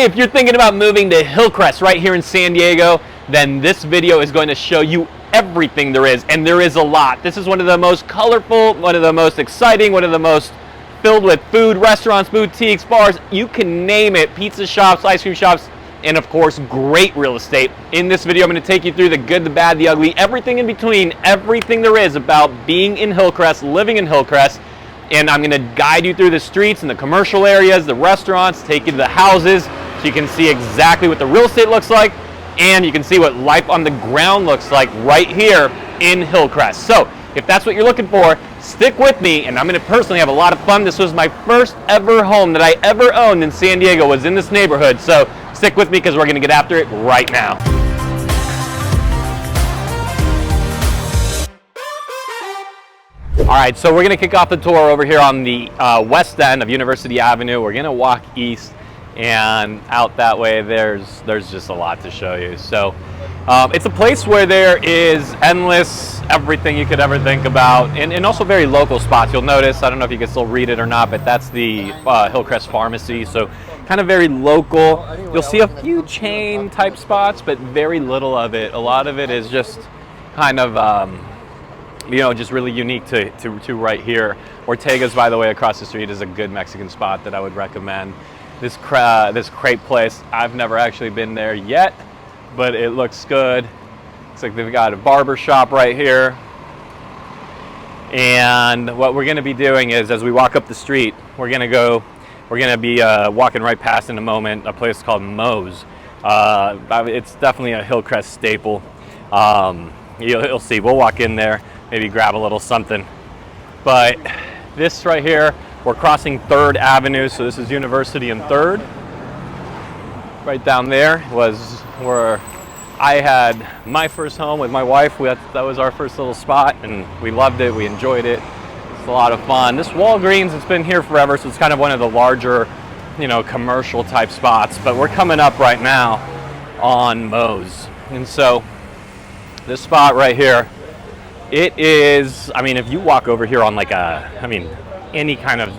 if you're thinking about moving to Hillcrest right here in San Diego, then this video is going to show you everything there is, and there is a lot. This is one of the most colorful, one of the most exciting, one of the most filled with food, restaurants, boutiques, bars, you can name it, pizza shops, ice cream shops, and of course, great real estate. In this video, I'm going to take you through the good, the bad, the ugly, everything in between, everything there is about being in Hillcrest, living in Hillcrest, and I'm going to guide you through the streets and the commercial areas, the restaurants, take you to the houses, so you can see exactly what the real estate looks like, and you can see what life on the ground looks like right here in Hillcrest. So, if that's what you're looking for, stick with me, and I'm going to personally have a lot of fun. This was my first ever home that I ever owned in San Diego, was in this neighborhood, so stick with me because we're going to get after it right now. All right, so we're going to kick off the tour over here on the west end of University Avenue. We're going to walk east, and out that way there's just a lot to show you. So it's a place where there is endless everything you could ever think about, and also very local spots. You'll notice, I don't know if you can still read it or not, but that's the Hillcrest Pharmacy, so kind of very local. You'll see a few chain type spots, but very little of it. A lot of it is just kind of you know, just really unique to right here. Ortega's, by the way, across the street is a good Mexican spot that I would recommend. This crepe place, I've never actually been there yet, but it looks good. Looks like they've got a barber shop right here. And what we're gonna be doing is, as we walk up the street, we're gonna be walking right past in a moment a place called Moe's. It's definitely a Hillcrest staple. You'll see, we'll walk in there, maybe grab a little something. But this right here, we're crossing 3rd Avenue, so this is University and 3rd. Right down there was where I had my first home with my wife. That was our first little spot, and we loved it, we enjoyed it. It's a lot of fun. This Walgreens, it's been here forever, so it's kind of one of the larger, you know, commercial type spots, but we're coming up right now on Moe's. And so this spot right here, it is, I mean, if you walk over here on like any kind of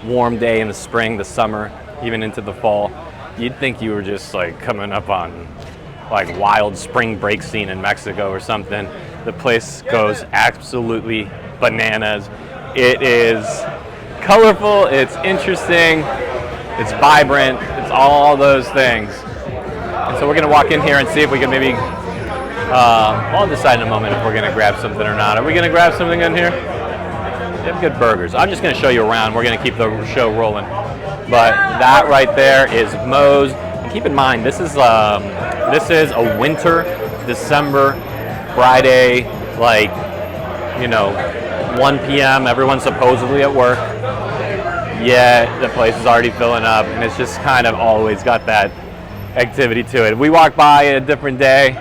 warm day in the spring, the summer, even into the fall, you'd think you were just like coming up on like wild spring break scene in Mexico or something. The place goes absolutely bananas. It is colorful, it's interesting, it's vibrant, it's all those things. And so we're gonna walk in here and see if we can maybe I'll decide in a moment if we're going to grab something or not. Are we going to grab something in here? They have good burgers. I'm just going to show you around. We're going to keep the show rolling. But that right there is Moe's. And keep in mind, this is a winter, December, Friday, like, you know, 1 p.m. Everyone's supposedly at work. Yet the place is already filling up, and it's just kind of always got that activity to it. If we walk by a different day,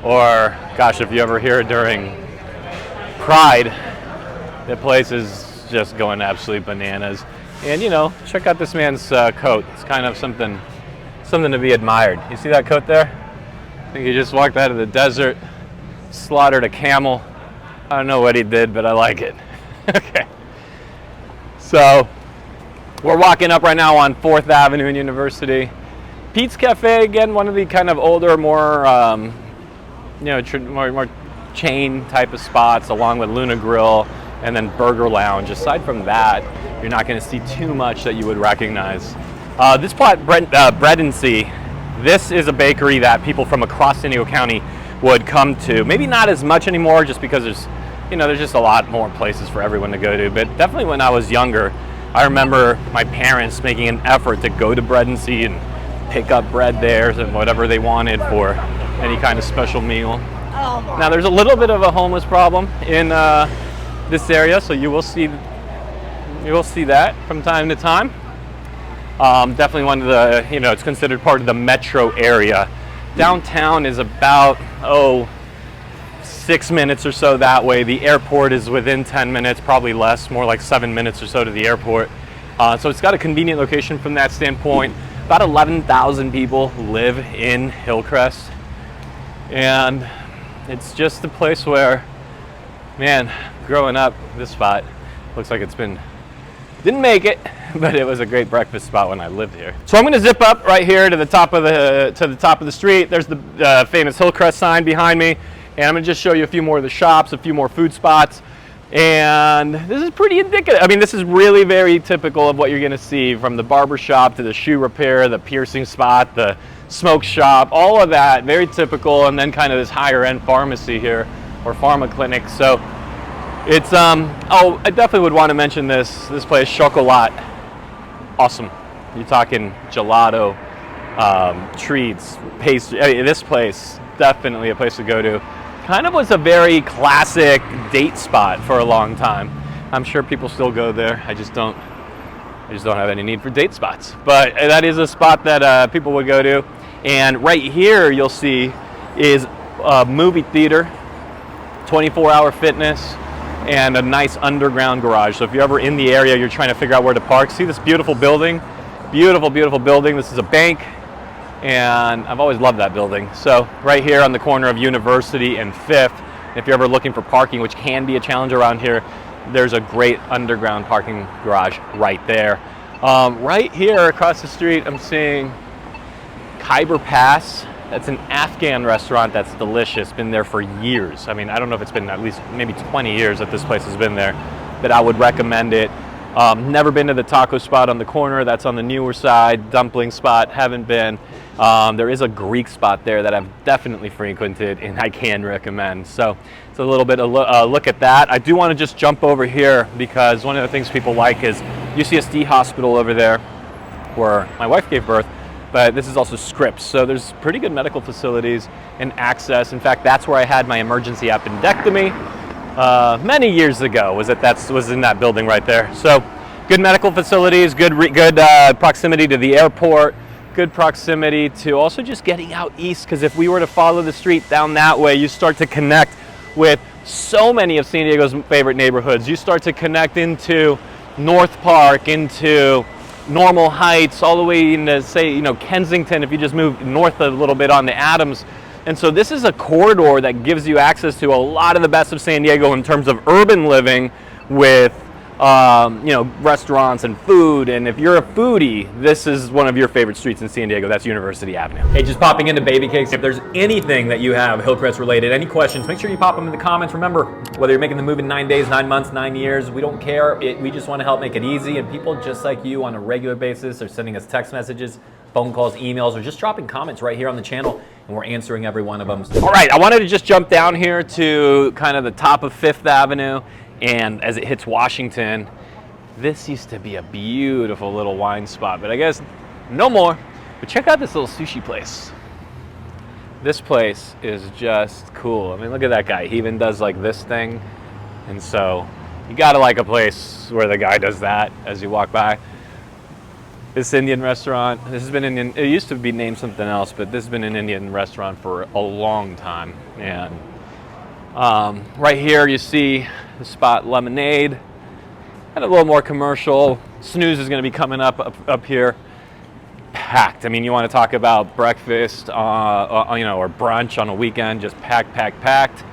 or gosh, if you ever hear it during Pride, the place is just going absolutely bananas. And you know, check out this man's coat. It's kind of something to be admired. You see that coat there? I think he just walked out of the desert, slaughtered a camel. I don't know what he did, but I like it. Okay. So we're walking up right now on 4th Avenue and University. Pete's Cafe, again, one of the kind of older, more you know, more chain type of spots, along with Luna Grill and then Burger Lounge. Aside from that, you're not going to see too much that you would recognize. This plot, Bread and Sea, this is a bakery that people from across San Diego County would come to. Maybe not as much anymore, just because there's just a lot more places for everyone to go to. But definitely when I was younger, I remember my parents making an effort to go to Bread and Sea and pick up bread there and whatever they wanted for any kind of special meal. Now there's a little bit of a homeless problem in this area, so you will see that from time to time. Definitely one of the, you know, it's considered part of the metro area. Downtown is about 6 minutes or so that way. The airport is within 10 minutes, probably less, more like 7 minutes or so to the airport. So it's got a convenient location from that standpoint. About 11,000 people live in Hillcrest. And it's just a place where, man, growing up, this spot looks like didn't make it, but it was a great breakfast spot when I lived here. So I'm going to zip up right here to the top of the street. There's the famous Hillcrest sign behind me, and I'm going to just show you a few more of the shops, a few more food spots. And this is pretty indicative. I mean, this is really very typical of what you're going to see, from the barber shop to the shoe repair, the piercing spot, the smoke shop, all of that, very typical. And then kind of this higher end pharmacy here, or pharma clinic. So it's, oh, I definitely would want to mention this place, Chocolat. Awesome. You're talking gelato, treats, pastry. I mean, this place, definitely a place to go to. Kind of was a very classic date spot for a long time. I'm sure people still go there. I just don't have any need for date spots. But that is a spot that people would go to. And right here you'll see is a movie theater, 24-hour fitness, and a nice underground garage. So if you're ever in the area, you're trying to figure out where to park, see this beautiful building? Beautiful, beautiful building. This is a bank. And I've always loved that building. So right here on the corner of University and 5th, if you're ever looking for parking, which can be a challenge around here, there's a great underground parking garage right there. Right here across the street, I'm seeing Khyber Pass. That's an Afghan restaurant that's delicious, been there for years. I mean, I don't know if it's been at least maybe 20 years that this place has been there, but I would recommend it. Never been to the taco spot on the corner. That's on the newer side. Dumpling spot, haven't been. There is a Greek spot there that I've definitely frequented and I can recommend. So it's a little bit of look at that. I do want to just jump over here because one of the things people like is UCSD Hospital over there where my wife gave birth, but this is also Scripps. So there's pretty good medical facilities and access. In fact, that's where I had my emergency appendectomy. Many years ago was in that building right there. So good medical facilities, good proximity to the airport, good proximity to also just getting out east, because if we were to follow the street down that way, you start to connect with so many of San Diego's favorite neighborhoods. You start to connect into North Park, into Normal Heights, all the way into, say, you know, Kensington, if you just move north a little bit on the Adams. And so this is a corridor that gives you access to a lot of the best of San Diego in terms of urban living with, you know, restaurants and food. And if you're a foodie, this is one of your favorite streets in San Diego. That's University Avenue. Hey, just popping into Baby Cakes. If there's anything that you have Hillcrest related, any questions, make sure you pop them in the comments. Remember, whether you're making the move in 9 days, 9 months, 9 years, we don't care. We just want to help make it easy. And people just like you on a regular basis are sending us text messages, phone calls, emails, or just dropping comments right here on the channel, and we're answering every one of them. All right, I wanted to just jump down here to kind of the top of 5th Avenue, and as it hits Washington, this used to be a beautiful little wine spot, but I guess no more. But check out this little sushi place. This place is just cool. I mean, look at that guy. He even does like this thing, and so you gotta like a place where the guy does that as you walk by. This Indian restaurant, this has been Indian, it used to be named something else, but this has been an Indian restaurant for a long time. And right here you see the spot Lemonade, and a little more commercial. Snooze is gonna be coming up here. Packed. I mean, you wanna talk about breakfast, you know, or brunch on a weekend, just packed,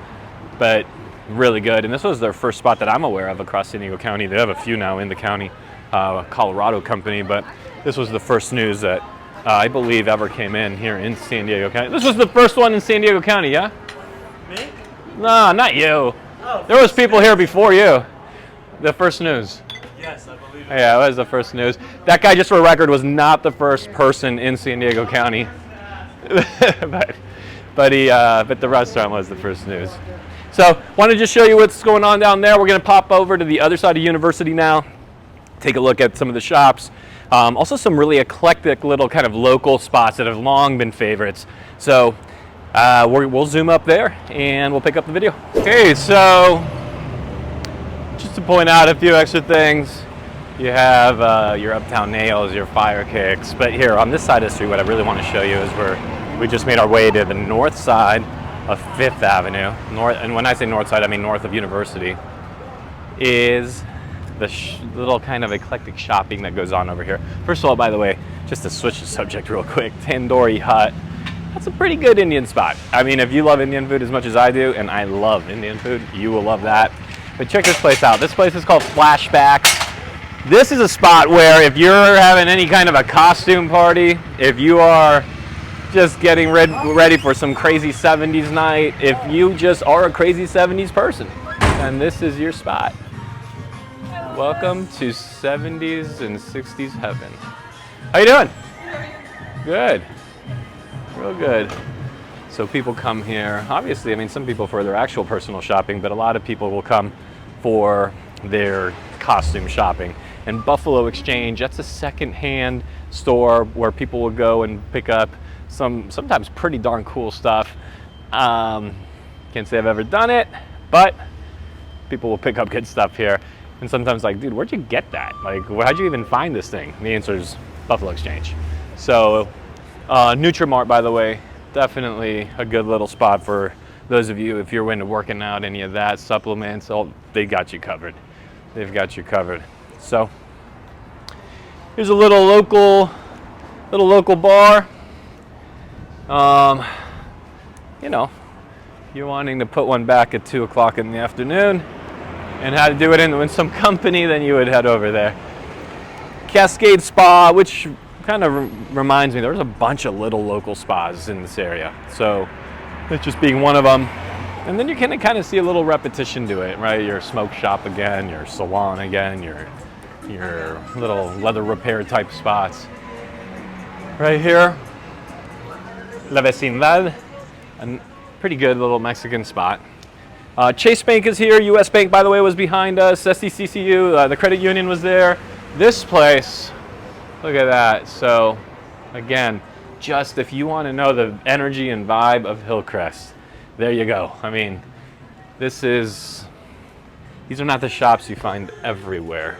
but really good. And this was their first spot that I'm aware of across San Diego County. They have a few now in the county, Colorado company, but this was the first Snooze that I believe ever came in here in San Diego County. This was the first one in San Diego County, yeah? Me? No, not you. Oh, there was people here before you. The first Snooze. Yes, I believe it. Yeah, it was the first Snooze. That guy, just for record, was not the first person in San Diego County. but the restaurant was the first Snooze. So, want to just show you what's going on down there. We're going to pop over to the other side of University now, take a look at some of the shops. Also some really eclectic little kind of local spots that have long been favorites. So we'll zoom up there and we'll pick up the video. Okay, so just to point out a few extra things, you have your Uptown Nails, your Fire Kicks, but here on this side of the street, what I really want to show you is we just made our way to the north side of 5th Avenue. And when I say north side, I mean north of University, is the little kind of eclectic shopping that goes on over here. First of all, by the way, just to switch the subject real quick, Tandoori Hut. That's a pretty good Indian spot. I mean, if you love Indian food as much as I do, and I love Indian food, you will love that. But check this place out. This place is called Flashbacks. This is a spot where if you're having any kind of a costume party, if you are just getting ready for some crazy 70s night, if you just are a crazy 70s person, then this is your spot. Welcome to 70s and 60s heaven. How you doing? Good. Real good. So people come here, obviously, I mean, some people for their actual personal shopping, but a lot of people will come for their costume shopping. And Buffalo Exchange, that's a second-hand store where people will go and pick up sometimes pretty darn cool stuff. Can't say I've ever done it, but people will pick up good stuff here. And sometimes like, dude, where'd you get that? Like, how'd you even find this thing? And the answer is Buffalo Exchange. So, Nutrimart, by the way, definitely a good little spot for those of you if you're into working out, any of that, supplements, they got you covered. They've got you covered. So here's a little local bar. You know, you're wanting to put one back at 2 o'clock in the afternoon and how to do it in some company, then you would head over there. Cascade Spa, which kind of reminds me, there's a bunch of little local spas in this area. So it's just being one of them. And then you can kind of see a little repetition to it, right? Your smoke shop again, your salon again, your little leather repair type spots. Right here, La Vecindad, a pretty good little Mexican spot. Chase Bank is here. US Bank, by the way, was behind us. SDCCU, the credit union was there. This place, look at that. So again, just if you want to know the energy and vibe of Hillcrest, there you go. I mean, these are not the shops you find everywhere.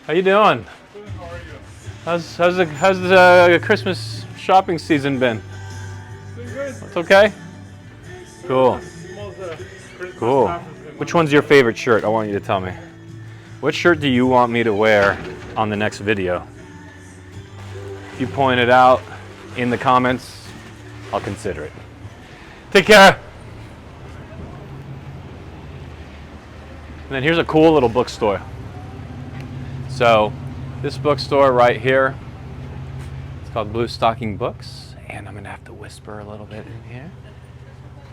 How you doing? How's the Christmas shopping season been? It's okay? Cool. Cool. Which one's your favorite shirt? I want you to tell me. What shirt do you want me to wear on the next video? If you point it out in the comments, I'll consider it. Take care. And then here's a cool little bookstore. So this bookstore right here, it's called Blue Stocking Books, and I'm gonna have to whisper a little bit in here.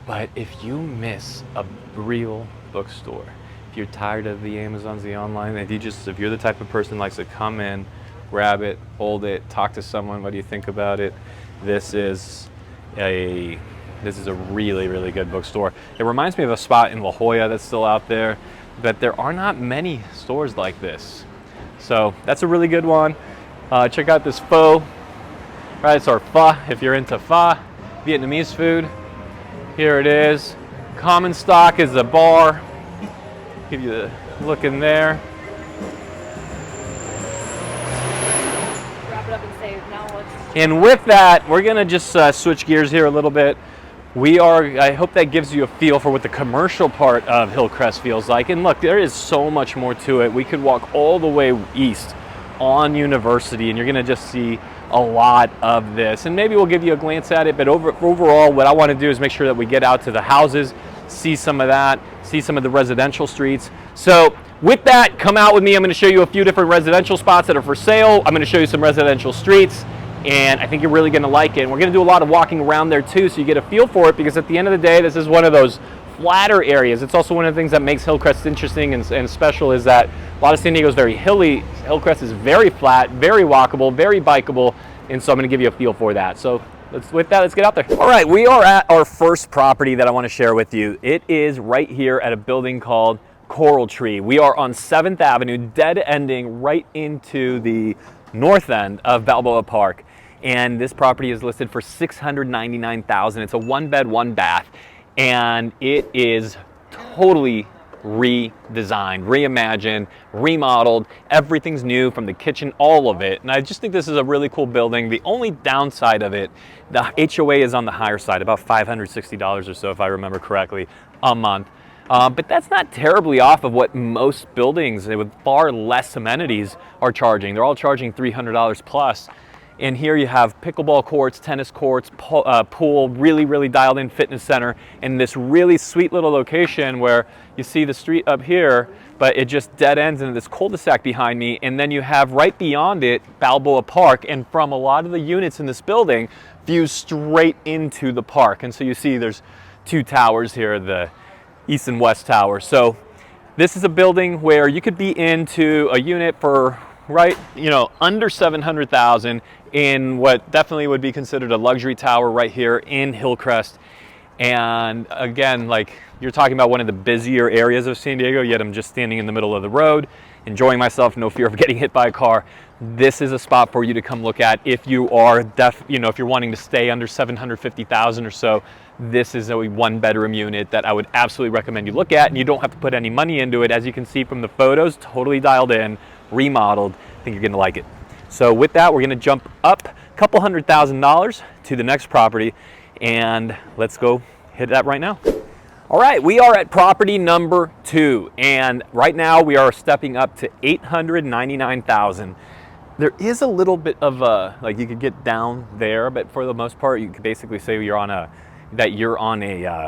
But if you miss a real bookstore, if you're tired of the Amazons, the online, if you're the type of person who likes to come in, grab it, hold it, talk to someone, what do you think about it? This is a really, really good bookstore. It reminds me of a spot in La Jolla that's still out there, but there are not many stores like this. So that's a really good one. Check out this pho, right? It's our pho, if you're into pho, Vietnamese food. Here it is. Common Stock is a bar. Give you a look in there. Wrap it up and say, now let's... And with that, we're gonna just switch gears here a little bit. I hope that gives you a feel for what the commercial part of Hillcrest feels like. And look, there is so much more to it. We could walk all the way east on University and you're gonna just see a lot of this. And maybe we'll give you a glance at it, but overall, what I wanna do is make sure that we get out to the houses, see some of that, see some of the residential streets. So with that, come out with me. I'm gonna show you a few different residential spots that are for sale. I'm gonna show you some residential streets. And I think you're really gonna like it. And we're gonna do a lot of walking around there too, so you get a feel for it, because at the end of the day, this is one of those flatter areas. It's also one of the things that makes Hillcrest interesting and special, is that a lot of San Diego is very hilly. Hillcrest is very flat, very walkable, very bikeable, and so I'm gonna give you a feel for that. So with that, let's get out there. All right, we are at our first property that I wanna share with you. It is right here at a building called Coral Tree. We are on 7th Avenue, dead ending right into the north end of Balboa Park. And this property is listed for $699,000. It's a 1-bed, 1-bath, and it is totally redesigned, reimagined, remodeled. Everything's new from the kitchen, all of it. And I just think this is a really cool building. The only downside of it, the HOA is on the higher side, about $560 or so, if I remember correctly, a month. But that's not terribly off of what most buildings with far less amenities are charging. They're all charging $300 plus. And here you have pickleball courts, tennis courts, pool, really dialed in fitness center, and this really sweet little location where you see the street up here, but it just dead ends into this cul-de-sac behind me. And then you have right beyond it, Balboa Park. And from a lot of the units in this building, views straight into the park. And so you see there's two towers here, the East and West Tower. So this is a building where you could be into a unit for under 700,000 in what definitely would be considered a luxury tower right here in Hillcrest. And again, like, you're talking about one of the busier areas of San Diego, yet I'm just standing in the middle of the road, enjoying myself, no fear of getting hit by a car. This is a spot for you to come look at if you are if you're wanting to stay under 750,000 or so. This is a one-bedroom unit that I would absolutely recommend you look at, and you don't have to put any money into it. As you can see from the photos, totally dialed in, remodeled. I think you're gonna like it. So with that, we're gonna jump up a couple $100,000 to the next property, and let's go hit that right now. All right, we are at property number 2, and right now we are stepping up to 899,000. There is a little bit of a, like, you could get down there, but for the most part, you could basically say you're on a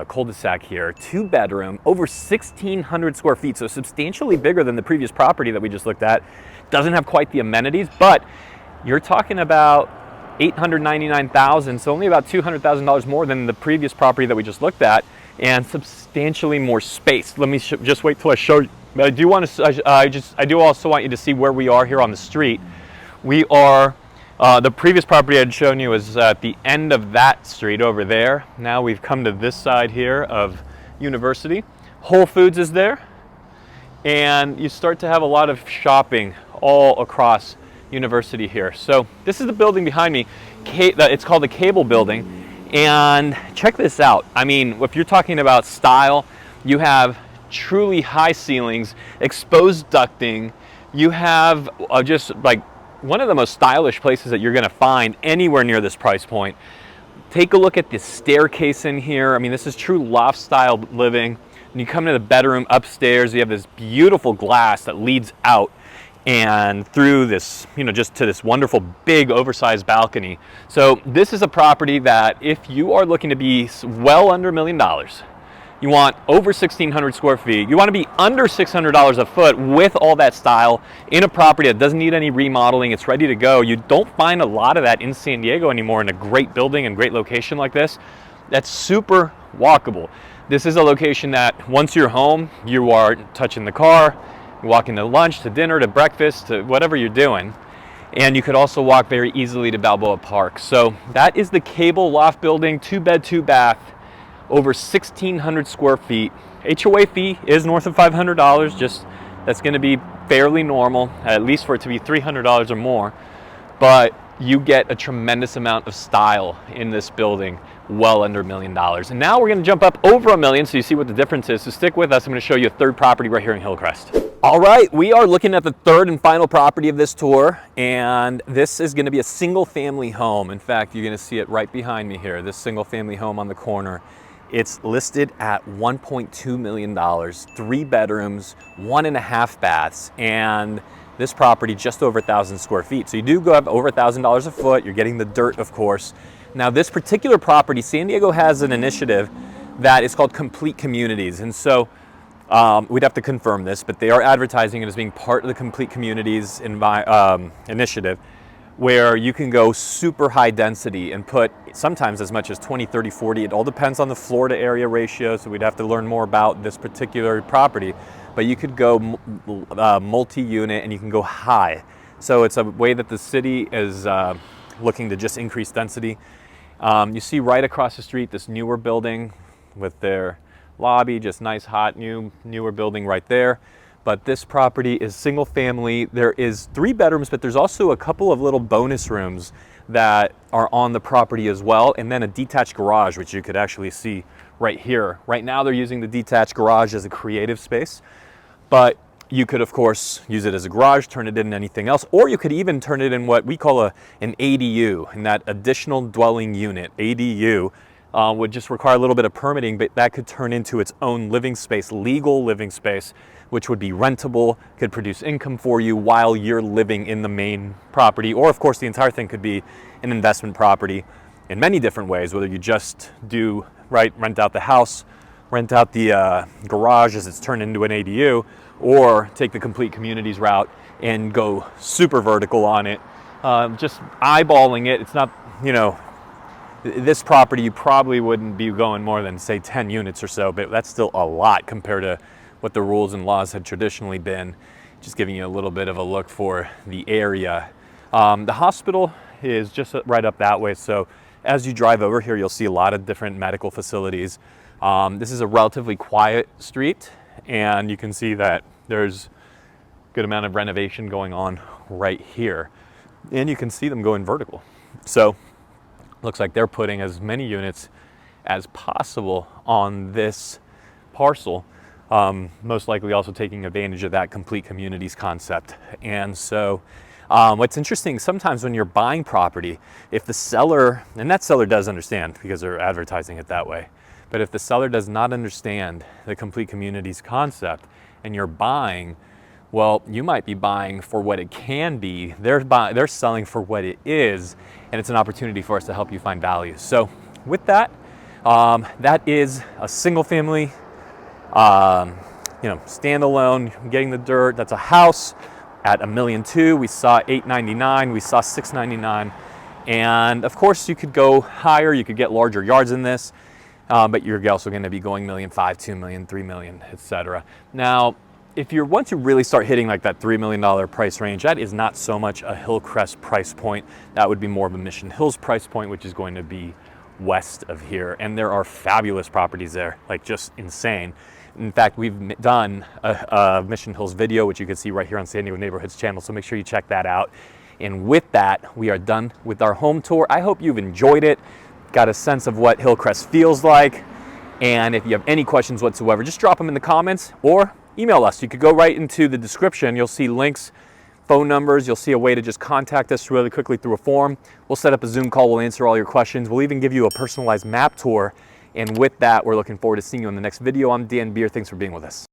cul-de-sac here. 2-bedroom, over 1,600 square feet, so substantially bigger than the previous property that we just looked at. Doesn't have quite the amenities, but you're talking about 899,000, so only about $200,000 more than the previous property that we just looked at, and substantially more space. Let me just wait till I show you. But I do also want you to see where we are here on the street. We are, the previous property I had shown you was at the end of that street over there. Now we've come to this side here of University. Whole Foods is there, and you start to have a lot of shopping all across University here. So this is the building behind me. It's called the Cable Building, and check this out. I mean, if you're talking about style, you have truly high ceilings, exposed ducting. You have just like one of the most stylish places that you're going to find anywhere near this price point. Take a look at this staircase in here. I mean, this is true loft style living. When you come to the bedroom upstairs, you have this beautiful glass that leads out and through this, just to this wonderful big oversized balcony. So this is a property that if you are looking to be well under $1 million, you want over 1,600 square feet, you want to be under $600 a foot with all that style in a property that doesn't need any remodeling, it's ready to go. You don't find a lot of that in San Diego anymore in a great building and great location like this. That's super walkable. This is a location that once you're home, you are touching the car, you're walking to lunch, to dinner, to breakfast, to whatever you're doing. And you could also walk very easily to Balboa Park. So that is the Cable Loft Building, 2-bed, 2-bath. Over 1,600 square feet. HOA fee is north of $500. Just that's going to be fairly normal, at least for it to be $300 or more. But you get a tremendous amount of style in this building, well under $1 million. And now we're going to jump up over $1 million, so you see what the difference is. So stick with us. I'm going to show you a third property right here in Hillcrest. All right, we are looking at the third and final property of this tour, and this is going to be a single-family home. In fact, you're going to see it right behind me here. This single-family home on the corner. It's listed at $1.2 million, 3 bedrooms, 1.5 baths, and this property just over 1,000 square feet. So you do go up over $1,000 a foot. You're getting the dirt, of course. Now this particular property, San Diego has an initiative that is called Complete Communities. And so we'd have to confirm this, but they are advertising it as being part of the Complete Communities initiative, where you can go super high density and put sometimes as much as 20, 30, 40. It all depends on the floor to area ratio, so we'd have to learn more about this particular property. But you could go multi-unit and you can go high. So it's a way that the city is looking to just increase density. You see right across the street this newer building with their lobby, just nice, hot, newer building right there. But this property is single family. There is 3 bedrooms, but there's also a couple of little bonus rooms that are on the property as well, and then a detached garage, which you could actually see right here. Right now they're using the detached garage as a creative space, but you could of course use it as a garage, turn it into anything else, or you could even turn it in what we call an ADU, and that additional dwelling unit, ADU, would just require a little bit of permitting, but that could turn into its own living space, legal living space. which would be rentable, could produce income for you while you're living in the main property. Or of course, the entire thing could be an investment property in many different ways, whether you just do, right, rent out the house, rent out the garage as it's turned into an ADU, or take the complete communities route and go super vertical on it. Just eyeballing it, it's not, you know, this property you probably wouldn't be going more than say 10 units or so, but that's still a lot compared to what the rules and laws had traditionally been. Just giving you a little bit of a look for the area. The hospital is just right up that way, so as you drive over here, you'll see a lot of different medical facilities. This is a relatively quiet street, and you can see that there's a good amount of renovation going on right here. And you can see them going vertical. So looks like they're putting as many units as possible on this parcel, most likely also taking advantage of that complete communities concept. And so what's interesting, sometimes when you're buying property, if the seller, and that seller does understand because they're advertising it that way, but if the seller does not understand the complete communities concept and you're buying, well, you might be buying for what it can be. They're selling for what it is, and it's an opportunity for us to help you find value. So with that, that is a single family, standalone, getting the dirt. That's a house at $1.2 million. We saw $899, we saw $699. And of course you could go higher, you could get larger yards in this, but you're also gonna be going $1.5 million, $2 million, $3 million, etc. Now, if you want to really start hitting like that $3 million price range, that is not so much a Hillcrest price point. That would be more of a Mission Hills price point, which is going to be west of here. And there are fabulous properties there, like just insane. In fact, we've done a Mission Hills video, which you can see right here on San Diego Neighborhoods channel, so make sure you check that out. And with that, we are done with our home tour. I hope you've enjoyed it, got a sense of what Hillcrest feels like. And if you have any questions whatsoever, just drop them in the comments or email us. You could go right into the description. You'll see links, phone numbers. You'll see a way to just contact us really quickly through a form. We'll set up a Zoom call. We'll answer all your questions. We'll even give you a personalized map tour. And with that, we're looking forward to seeing you in the next video. I'm Dan Beer. Thanks for being with us.